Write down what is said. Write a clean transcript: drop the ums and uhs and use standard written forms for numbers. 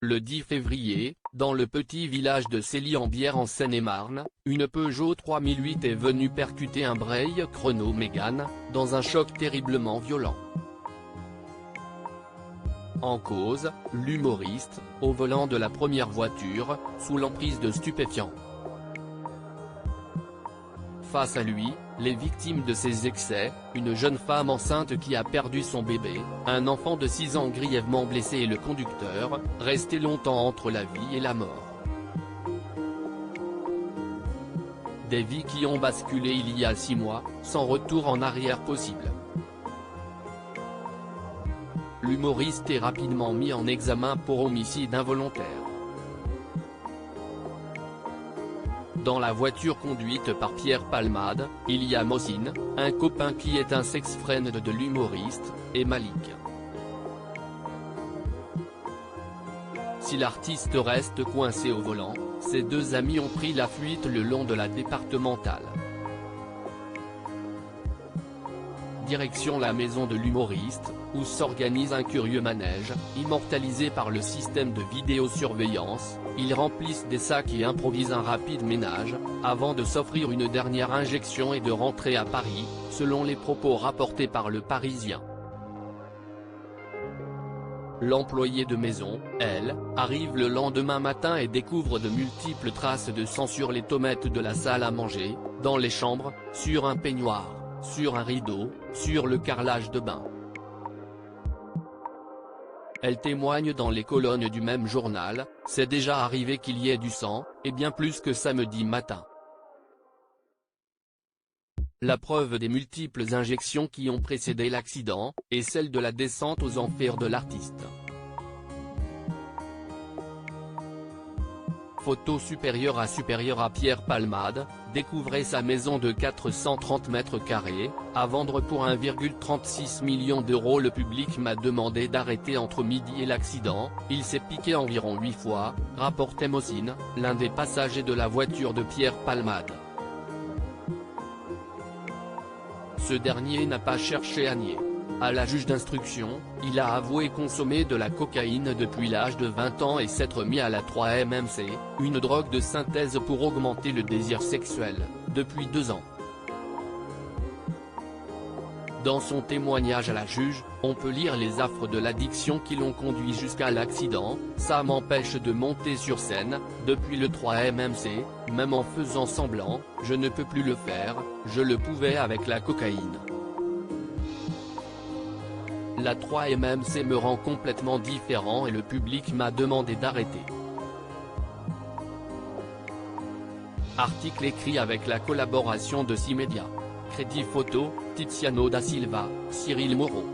Le 10 février, dans le petit village de Célie-en-Bière en Seine-et-Marne, une Peugeot 3008 est venue percuter un Breil Chrono Mégane, dans un choc terriblement violent. En cause, l'humoriste, au volant de la première voiture, sous l'emprise de stupéfiants. Face à lui, les victimes de ses excès, une jeune femme enceinte qui a perdu son bébé, un enfant de 6 ans grièvement blessé et le conducteur, resté longtemps entre la vie et la mort. Des vies qui ont basculé il y a 6 mois, sans retour en arrière possible. L'humoriste est rapidement mis en examen pour homicide involontaire. Dans la voiture conduite par Pierre Palmade, il y a Mohsin, un copain qui est un sex-friend de l'humoriste, et Malik. Si l'artiste reste coincé au volant, ses deux amis ont pris la fuite le long de la départementale. Direction la maison de l'humoriste, où s'organise un curieux manège, immortalisé par le système de vidéosurveillance. Ils remplissent des sacs et improvisent un rapide ménage, avant de s'offrir une dernière injection et de rentrer à Paris, selon les propos rapportés par Le Parisien. L'employée de maison, elle, arrive le lendemain matin et découvre de multiples traces de sang sur les tomates de la salle à manger, dans les chambres, sur un peignoir, sur un rideau, sur le carrelage de bain. Elle témoigne dans les colonnes du même journal, « C'est déjà arrivé qu'il y ait du sang, et bien plus que samedi matin ». La preuve des multiples injections qui ont précédé l'accident, est celle de la descente aux enfers de l'artiste. Photo supérieure à Pierre Palmade, découvrez sa maison de 430 mètres carrés, à vendre pour 1,36 million d'euros. Le public m'a demandé d'arrêter entre midi et l'accident, il s'est piqué environ 8 fois, rapportait Mohsin, l'un des passagers de la voiture de Pierre Palmade. Ce dernier n'a pas cherché à nier. À la juge d'instruction, il a avoué consommer de la cocaïne depuis l'âge de 20 ans et s'être mis à la 3-MMC, une drogue de synthèse pour augmenter le désir sexuel, depuis 2 ans. Dans son témoignage à la juge, on peut lire les affres de l'addiction qui l'ont conduit jusqu'à l'accident. Ça m'empêche de monter sur scène, depuis le 3-MMC, même en faisant semblant, je ne peux plus le faire, je le pouvais avec la cocaïne. La 3-MMC me rend complètement différent et le public m'a demandé d'arrêter. Article écrit avec la collaboration de 6 médias. Crédit photo, Tiziano da Silva, Cyril Moreau.